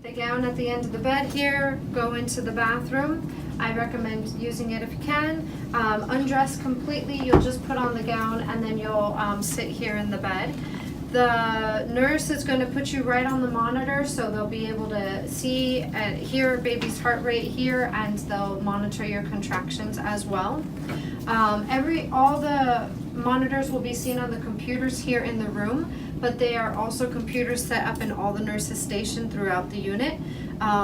The gown at the end of the bed here, go into the bathroom. I recommend using it if you can. Undress completely, you'll just put on the gown and then you'll sit here in the bed. The nurse is going to put you right on the monitor, so they'll be able to see and hear baby's heart rate here, and they'll monitor your contractions as well. All the monitors will be seen on the computers here in the room, but they are also computers set up in all the nurses stationed throughout the unit.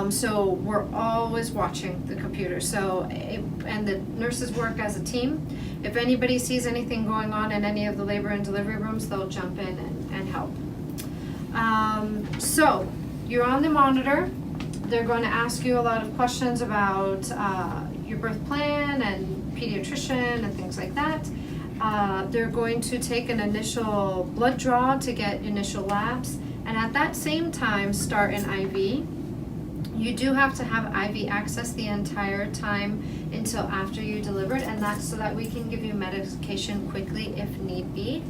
So we're always watching the computer. And the nurses work as a team. If anybody sees anything going on in any of the labor and delivery rooms, they'll jump in and help. So you're on the monitor. They're going to ask you a lot of questions about your birth plan and pediatrician and things like that. They're going to take an initial blood draw to get initial labs, and at that same time start an IV. You do have to have IV access the entire time until after you delivered, and that's so that we can give you medication quickly if need be.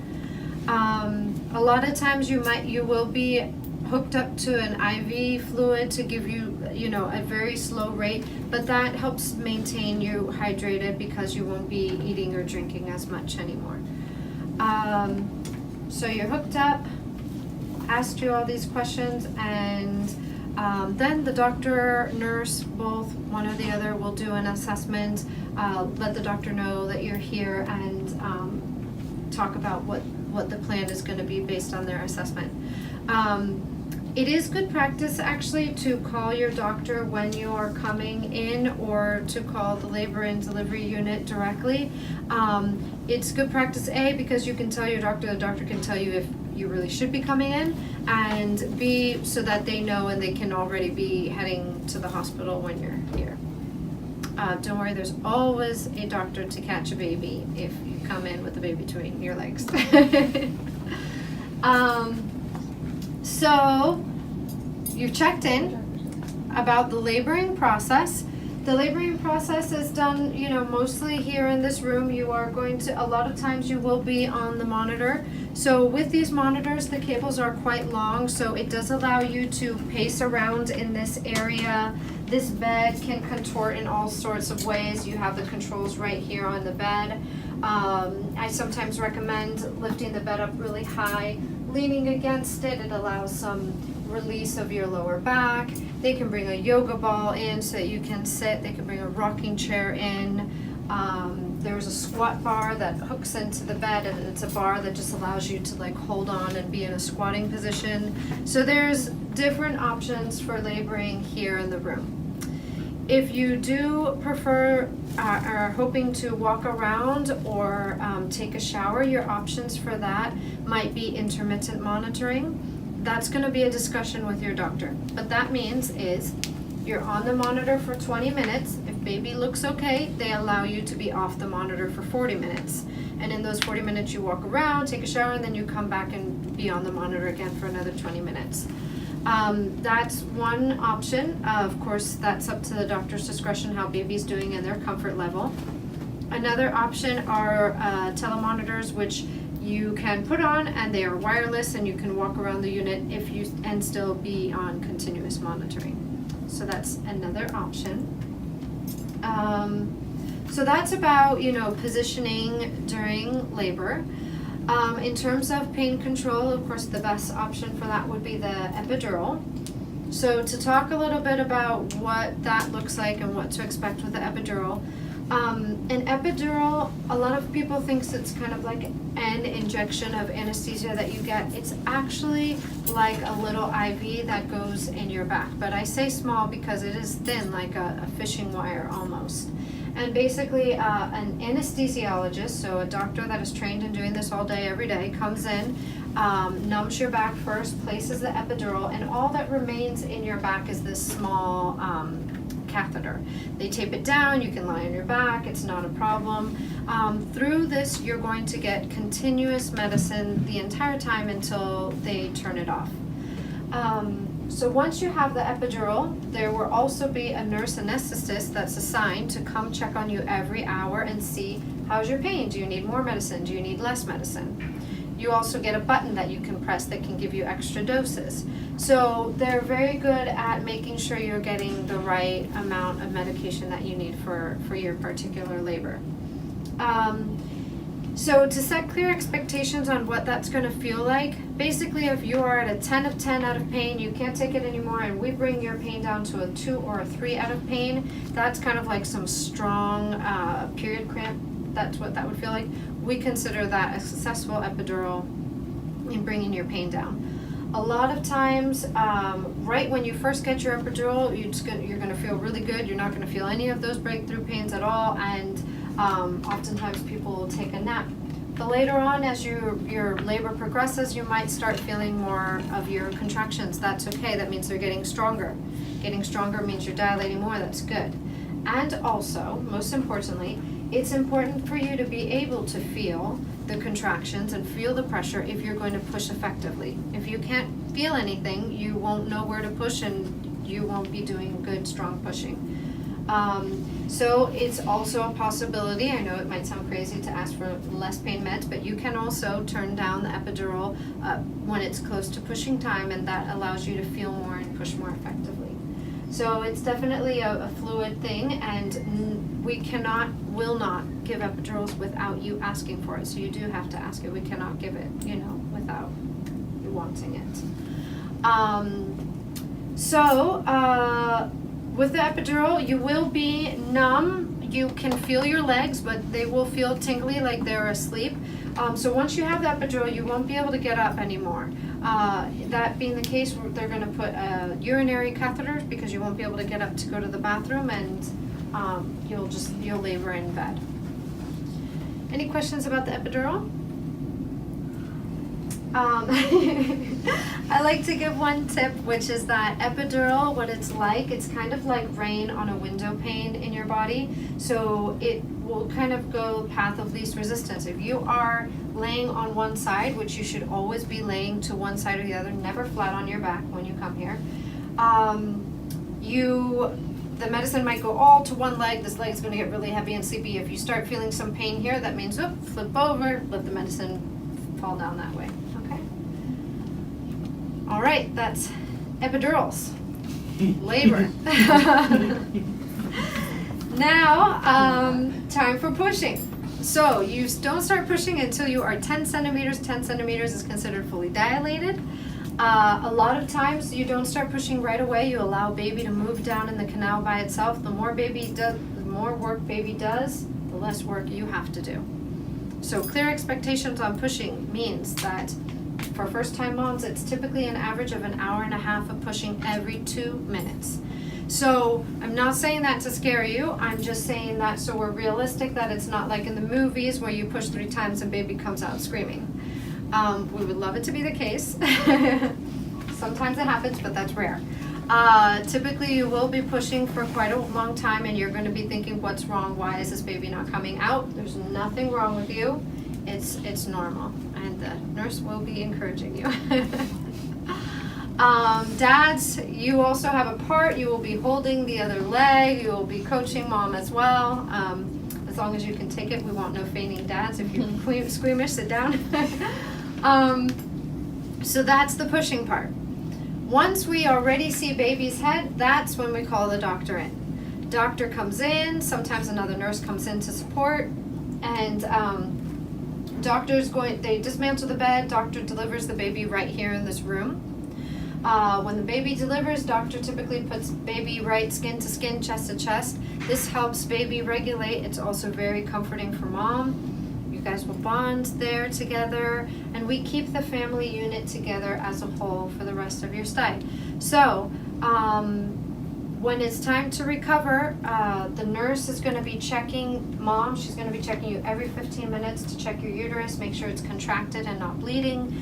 A lot of times you will be hooked up to an IV fluid to give you, a very slow rate, but that helps maintain you hydrated because you won't be eating or drinking as much anymore. So you're hooked up, asked you all these questions, and then the doctor, nurse, both, one or the other, will do an assessment, let the doctor know that you're here, and talk about what the plan is going to be based on their assessment. It is good practice actually to call your doctor when you are coming in, or to call the labor and delivery unit directly. It's good practice, A, because you can tell your doctor, the doctor can tell you if you really should be coming in, and B, so that they know and they can already be heading to the hospital when you're here. Don't worry, there's always a doctor to catch a baby if you come in with a baby between your legs. So you've checked in about the laboring process. The laboring process is done, mostly here in this room. You are going to, a lot of times you will be on the monitor. So with these monitors, the cables are quite long, so it does allow you to pace around in this area. This bed can contort in all sorts of ways. You have the controls right here on the bed. I sometimes recommend lifting the bed up really high, leaning against it. It allows some release of your lower back. They can bring a yoga ball in so that you can sit. They can bring a rocking chair in. There's a squat bar that hooks into the bed, and it's a bar that just allows you to hold on and be in a squatting position. So there's different options for laboring here in the room. If you do prefer, are hoping to walk around or take a shower, your options for that might be intermittent monitoring. That's going to be a discussion with your doctor. What that means is you're on the monitor for 20 minutes. If baby looks okay, they allow you to be off the monitor for 40 minutes. And in those 40 minutes, you walk around, take a shower, and then you come back and be on the monitor again for another 20 minutes. That's one option. Of course, that's up to the doctor's discretion how baby's doing and their comfort level. Another option are telemonitors, which you can put on, and they are wireless, and you can walk around the unit and still be on continuous monitoring. So that's another option. So that's about, positioning during labor. In terms of pain control, of course, the best option for that would be the epidural. So to talk a little bit about what that looks like and what to expect with the epidural. An epidural, a lot of people think it's kind of like an injection of anesthesia that you get. It's actually like a little IV that goes in your back. But I say small because it is thin, like a fishing wire almost. And basically an anesthesiologist, so a doctor that is trained in doing this all day, every day, comes in, numbs your back first, places the epidural, and all that remains in your back is this small catheter. They tape it down, you can lie on your back, it's not a problem. Through this, you're going to get continuous medicine the entire time until they turn it off. So once you have the epidural, there will also be a nurse anesthetist that's assigned to come check on you every hour and see how's your pain. Do you need more medicine? Do you need less medicine? You also get a button that you can press that can give you extra doses. So they're very good at making sure you're getting the right amount of medication that you need for your particular labor. So to set clear expectations on what that's going to feel like, basically if you are at a 10 of 10 out of pain, you can't take it anymore, and we bring your pain down to a 2 or a 3 out of pain, that's kind of like some strong period cramp. That's what that would feel like. We consider that a successful epidural in bringing your pain down. A lot of times, right when you first get your epidural, you're going to feel really good. You're not going to feel any of those breakthrough pains at all, and oftentimes people will take a nap. But later on, as your labor progresses, you might start feeling more of your contractions. That's okay. That means they're getting stronger. Getting stronger means you're dilating more. That's good. And also, most importantly, it's important for you to be able to feel the contractions and feel the pressure if you're going to push effectively. If you can't feel anything, you won't know where to push, and you won't be doing good, strong pushing. So it's also a possibility, I know it might sound crazy to ask for less pain meds, but you can also turn down the epidural when it's close to pushing time, and that allows you to feel more and push more effectively. So it's definitely a fluid thing, and we will not give epidurals without you asking for it. So you do have to ask it. We cannot give it, without you wanting it. With the epidural, you will be numb. You can feel your legs, but they will feel tingly like they're asleep. So once you have the epidural, you won't be able to get up anymore. That being the case, they're going to put a urinary catheter because you won't be able to get up to go to the bathroom, and you'll labor in bed. Any questions about the epidural? I like to give one tip, which is that epidural, what it's kind of like rain on a window pane in your body. So it will kind of go path of least resistance. If you are laying on one side, which you should always be laying to one side or the other, never flat on your back when you come here, the medicine might go all to one leg. This leg is going to get really heavy and sleepy. If you start feeling some pain here, that means flip over, let the medicine fall down that way. Okay. All right, that's epidurals. Labor. Now, time for pushing. So you don't start pushing until you are 10 centimeters. 10 centimeters is considered fully dilated. A lot of times you don't start pushing right away. You allow baby to move down in the canal by itself. The more work baby does, the less work you have to do. So clear expectations on pushing means that for first-time moms, it's typically an average of an hour and a half of pushing every 2 minutes. So I'm not saying that to scare you. I'm just saying that so we're realistic, that it's not like in the movies where you push 3 times and baby comes out screaming. We would love it to be the case. Sometimes it happens, but that's rare. Typically you will be pushing for quite a long time, and you're going to be thinking, what's wrong? Why is this baby not coming out? There's nothing wrong with you. It's normal, and the nurse will be encouraging you. Dads, you also have a part. You will be holding the other leg. You will be coaching mom as well. As long as you can take it, we want no fainting dads. If you're squeamish, sit down. So that's the pushing part. Once we already see baby's head, that's when we call the doctor in. Doctor comes in, sometimes another nurse comes in to support, and they dismantle the bed. Doctor delivers the baby right here in this room. When the baby delivers, doctor typically puts baby right skin to skin, chest to chest. This helps baby regulate. It's also very comforting for mom. You guys will bond there together, and we keep the family unit together as a whole for the rest of your stay. So when it's time to recover, the nurse is going to be checking mom. She's going to be checking you every 15 minutes to check your uterus, make sure it's contracted and not bleeding.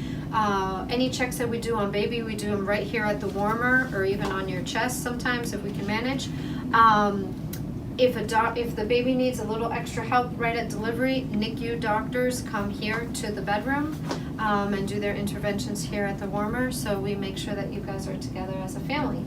Any checks that we do on baby, we do them right here at the warmer, or even on your chest sometimes if we can manage. If the baby needs a little extra help right at delivery, NICU doctors come here to the bedroom and do their interventions here at the warmer, so we make sure that you guys are together as a family.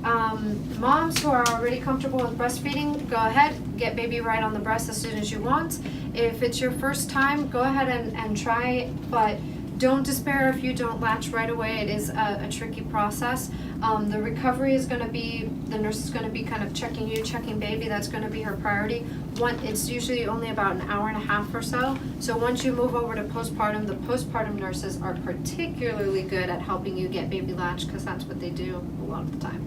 Moms who are already comfortable with breastfeeding, go ahead, get baby right on the breast as soon as you want. If it's your first time, go ahead and try, but don't despair if you don't latch right away. It is a tricky process. The recovery is going to be, the nurse is going to be kind of checking you, checking baby. That's going to be her priority. It's usually only about an hour and a half or so. So once you move over to postpartum, the postpartum nurses are particularly good at helping you get baby latched, because that's what they do a lot of the time.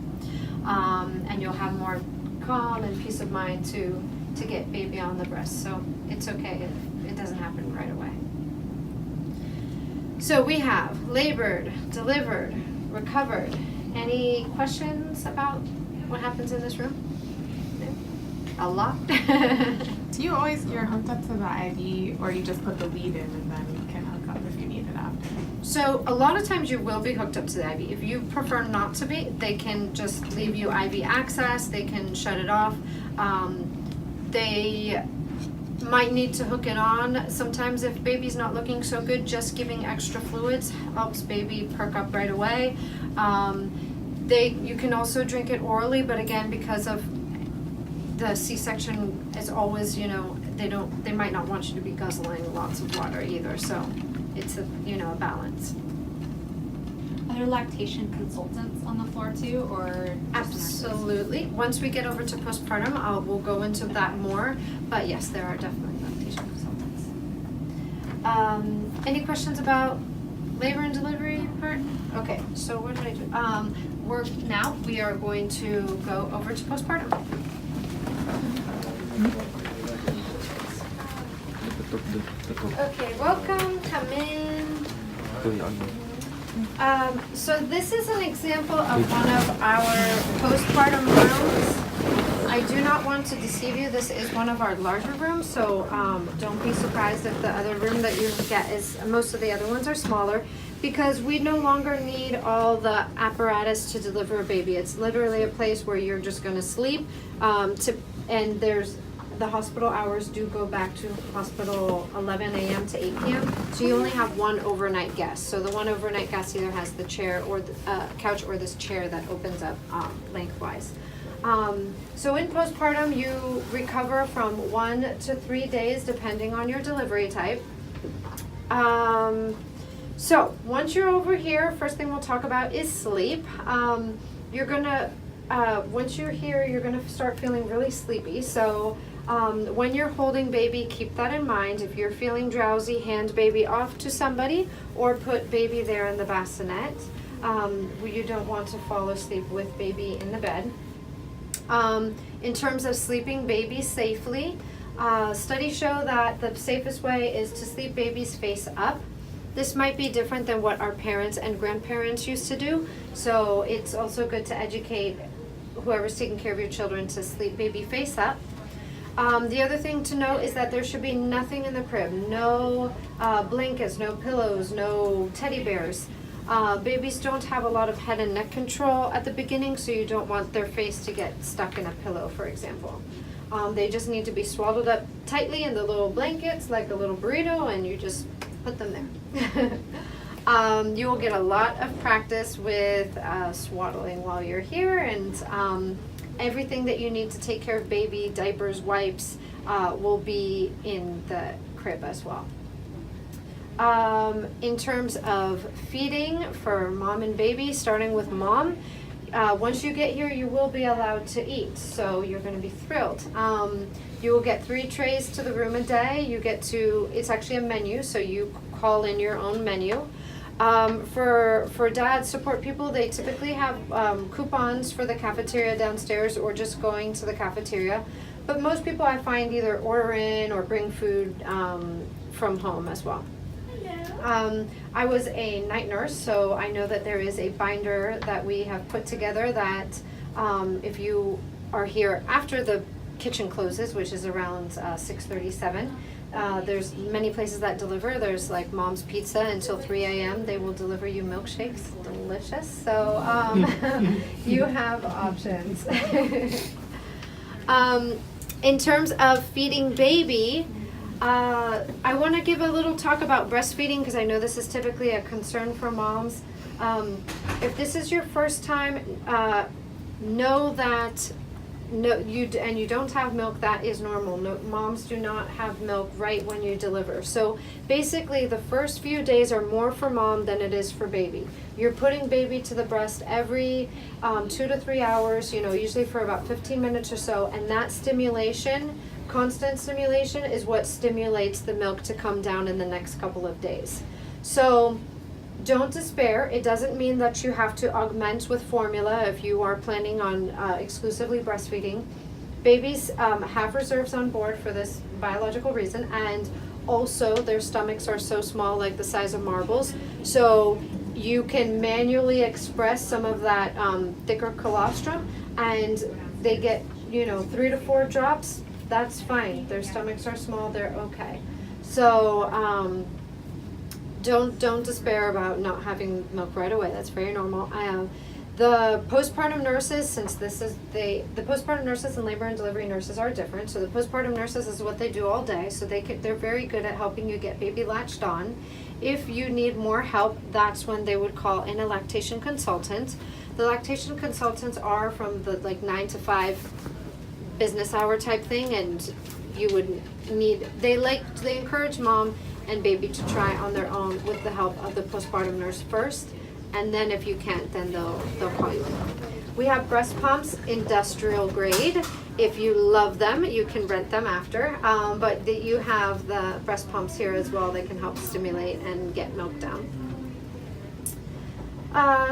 And you'll have more calm and peace of mind to get baby on the breast. So it's okay if it doesn't happen right away. So we have labored, delivered, recovered. Any questions about what happens in this room? A lot. Do you always, you're hooked up to the IV, or you just put the lead in and then you can hook up if you need it after? So a lot of times you will be hooked up to the IV. If you prefer not to be, they can just leave you IV access. They can shut it off. They might need to hook it on. Sometimes if baby's not looking so good, just giving extra fluids helps baby perk up right away. You can also drink it orally, but again, because of the C-section is always, they might not want you to be guzzling lots of water either. So it's a balance. Are there lactation consultants on the floor too, or just Absolutely. Once we get over to postpartum, we'll go into that more. But yes, there are definitely lactation consultants. Any questions about labor and delivery part? Okay, so what did I do? We are going to go over to postpartum. Okay, welcome. Come in. So this is an example of one of our postpartum rooms. I do not want to deceive you. This is one of our larger rooms, so don't be surprised if the other room that you get is, most of the other ones are smaller, because we no longer need all the apparatus to deliver a baby. It's literally a place where you're just going to sleep, and the hospital hours do go back to hospital 11 a.m. to 8 p.m. So you only have one overnight guest. So the one overnight guest either has the chair or the couch, or this chair that opens up lengthwise. So in postpartum, you recover from 1 to 3 days depending on your delivery type. So once you're over here, first thing we'll talk about is sleep. You're gonna once you're here, you're gonna start feeling really sleepy. So when you're holding baby, keep that in mind. If you're feeling drowsy, hand baby off to somebody or put baby there in the bassinet. You don't want to fall asleep with baby in the bed. In terms of sleeping baby safely, studies show that the safest way is to sleep babies face up. This might be different than what our parents and grandparents used to do, so it's also good to educate whoever's taking care of your children to sleep baby face up. The other thing to note is that there should be nothing in the crib. No blankets, no pillows, no teddy bears. Babies don't have a lot of head and neck control at the beginning, so you don't want their face to get stuck in a pillow, for example. They just need to be swaddled up tightly in the little blankets like a little burrito, and you just put them there. You will get a lot of practice with swaddling while you're here, and everything that you need to take care of baby, diapers, wipes, will be in the crib as well. In terms of feeding for mom and baby, starting with mom, once you get here, you will be allowed to eat, so you're going to be thrilled. You will get 3 trays to the room a day. It's actually a menu, so you call in your own menu. For dad support people, they typically have coupons for the cafeteria downstairs or just going to the cafeteria. But most people I find either order in or bring food from home as well. I was a night nurse, so I know that there is a binder that we have put together that if you are here after the kitchen closes, which is around 6:37, there's many places that deliver. There's like Mom's Pizza until 3 a.m. They will deliver you milkshakes, delicious. So you have options. In terms of feeding baby, I want to give a little talk about breastfeeding because I know this is typically a concern for moms. If this is your first time, know that you don't have milk, that is normal. No, moms do not have milk right when you deliver. So basically the first few days are more for mom than it is for baby. You're putting baby to the breast every 2 to 3 hours, usually for about 15 minutes or so, and that stimulation, constant stimulation, is what stimulates the milk to come down in the next couple of days. So don't despair. It doesn't mean that you have to augment with formula if you are planning on exclusively breastfeeding. Babies have reserves on board for this biological reason, and also their stomachs are so small, like the size of marbles, so you can manually express some of that thicker colostrum, and they get 3 to 4 drops. That's fine. Their stomachs are small. They're okay. So don't despair about not having milk right away. That's very normal. The postpartum nurses, since the postpartum nurses and labor and delivery nurses are different. So the postpartum nurses is what they do all day. So they're very good at helping you get baby latched on. If you need more help, that's when they would call in a lactation consultant. The lactation consultants are from the 9 to 5 business hour type thing, and you would need, they encourage mom and baby to try on their own with the help of the postpartum nurse first, and then if you can't, then they'll call you in. We have breast pumps, industrial grade. If you love them, you can rent them after, but you have the breast pumps here as well. They can help stimulate and get milk down.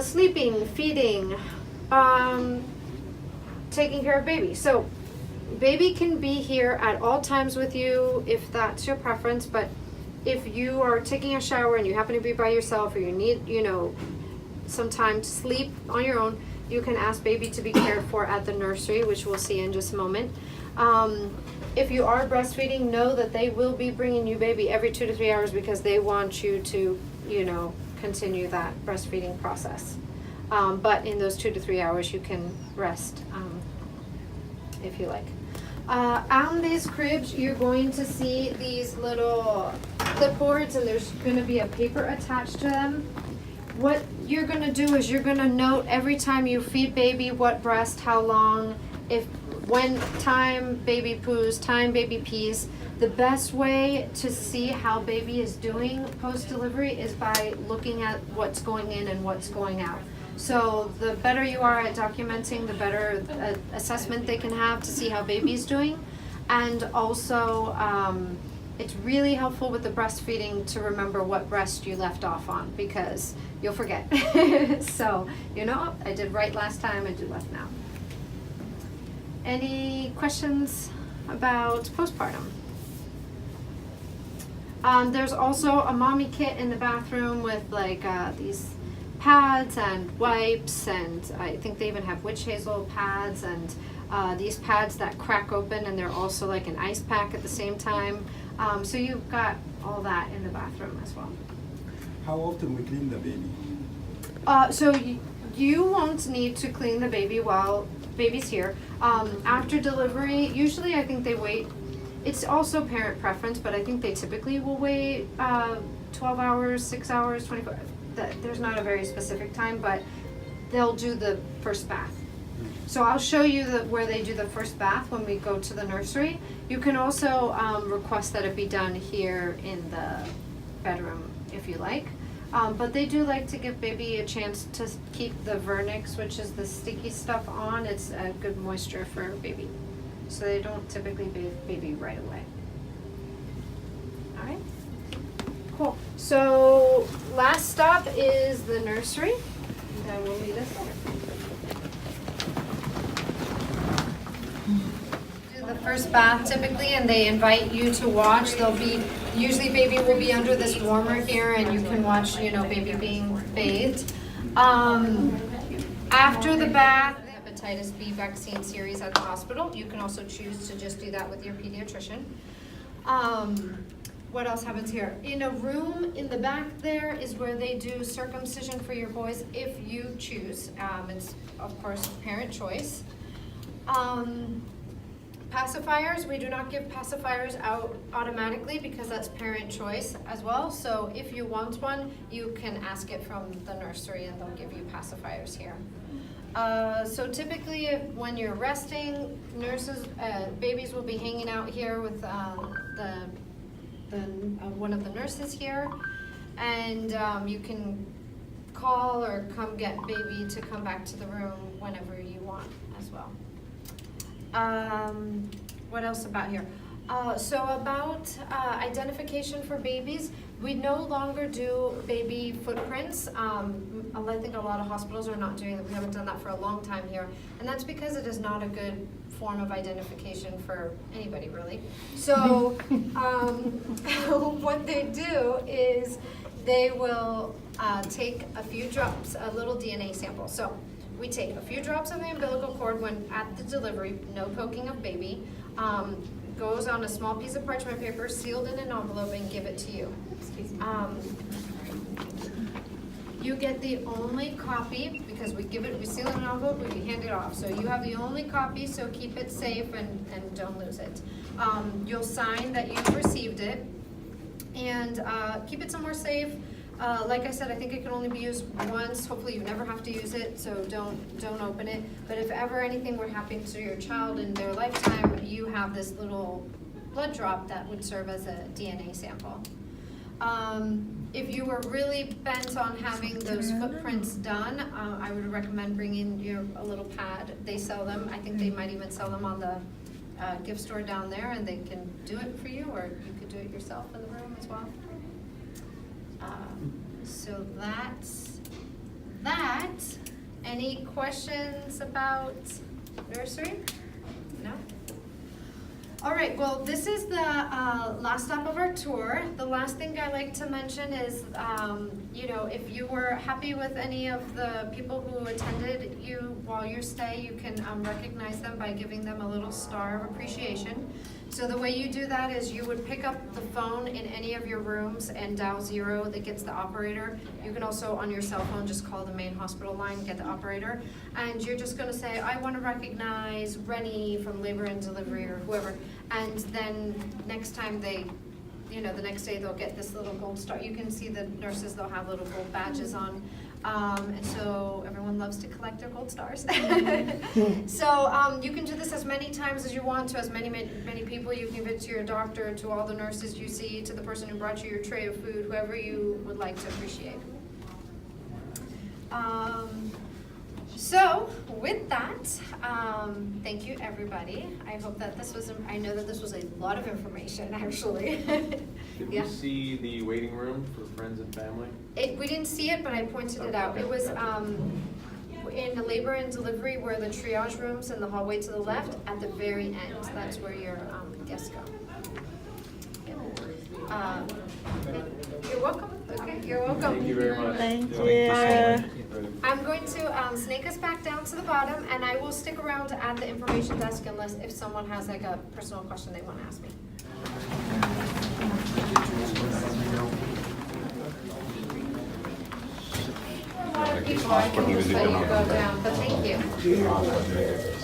Sleeping, feeding, taking care of baby. So baby can be here at all times with you if that's your preference, but if you are taking a shower and you happen to be by yourself, or you need, some time to sleep on your own, you can ask baby to be cared for at the nursery, which we'll see in just a moment. If you are breastfeeding, know that they will be bringing you baby every 2 to 3 hours because they want you to, continue that breastfeeding process. But in those 2 to 3 hours, you can rest if you like. On these cribs, you're going to see these little clipboards, and there's going to be a paper attached to them. What you're going to do is you're going to note every time you feed baby what breast, how long, when time baby poos, time baby pees. The best way to see how baby is doing post-delivery is by looking at what's going in and what's going out. So the better you are at documenting, the better assessment they can have to see how baby's doing. And also, it's really helpful with the breastfeeding to remember what breast you left off on, because you'll forget. So, I did right last time, I did left now. Any questions about postpartum? There's also a mommy kit in the bathroom with these pads and wipes, and I think they even have witch hazel pads, and these pads that crack open, and they're also like an ice pack at the same time. So you've got all that in the bathroom as well. How often we clean the baby? So you won't need to clean the baby while baby's here. After delivery, usually I think they wait. It's also parent preference, but I think they typically will wait 12 hours, 6 hours, 24. There's not a very specific time, but they'll do the first bath. So I'll show you where they do the first bath when we go to the nursery. You can also request that it be done here in the bedroom if you like. But they do like to give baby a chance to keep the vernix, which is the sticky stuff, on. It's a good moisture for baby. So they don't typically bathe baby right away. All right, cool. So last stop is the nursery. And then we'll meet us there. Do the first bath typically, and they invite you to watch. Usually baby will be under this warmer here, and you can watch, baby being bathed. After the bath, hepatitis B vaccine series at the hospital. You can also choose to just do that with your pediatrician. What else happens here? In a room in the back there is where they do circumcision for your boys if you choose. It's, of course, parent choice. Pacifiers, we do not give pacifiers out automatically because that's parent choice as well. So if you want one, you can ask it from the nursery and they'll give you pacifiers here. So typically, when you're resting, nurses, babies will be hanging out here with one of the nurses here, and you can call or come get baby to come back to the room whenever you want as well. What else about here? So about identification for babies, we no longer do baby footprints. I think a lot of hospitals are not doing that. We haven't done that for a long time here. And that's because it is not a good form of identification for anybody, really. So what they do is they will take a few drops, a little DNA sample. So we take a few drops of the umbilical cord when at the delivery, no poking of baby, goes on a small piece of parchment paper, sealed in an envelope, and give it to you. You get the only copy, because we seal it in an envelope, we hand it off. So you have the only copy, so keep it safe and don't lose it. You'll sign that you've received it, and keep it somewhere safe. Like I said, I think it can only be used once. Hopefully you never have to use it, so don't open it. But if ever anything were happening to your child in their lifetime, you have this little blood drop that would serve as a DNA sample. If you were really bent on having those footprints done, I would recommend bringing a little pad. They sell them. I think they might even sell them on the gift store down there, and they can do it for you, or you could do it yourself in the room as well. So that's that. Any questions about nursery? No? All right, well, this is the last stop of our tour. The last thing I like to mention is, if you were happy with any of the people who attended you while your stay, you can recognize them by giving them a little star of appreciation. So the way you do that is you would pick up the phone in any of your rooms and dial 0 that gets the operator. You can also, on your cell phone, just call the main hospital line, get the operator. And you're just gonna say, I wanna recognize Rennie from Labor and Delivery or whoever. And then next time the next day they'll get this little gold star. You can see the nurses, they'll have little gold badges on. And so everyone loves to collect their gold stars. So you can do this as many times as you want to as many people. You can give it to your doctor, to all the nurses you see, to the person who brought you your tray of food, whoever you would like to appreciate. So with that, thank you everybody. I hope that I know that this was a lot of information actually. Did Yeah. we see the waiting room for friends and family? We didn't see it, but I pointed it out. It was in the Labor and Delivery where the triage rooms in the hallway to the left at the very end. That's where your guests go. You're welcome. Okay, you're welcome. Thank you very much. Thank Yeah. you. I'm going to snake us back down to the bottom, and I will stick around at the information desk unless if someone has like a personal question they want to ask me. A lot of people, I can just let you go down, but thank you.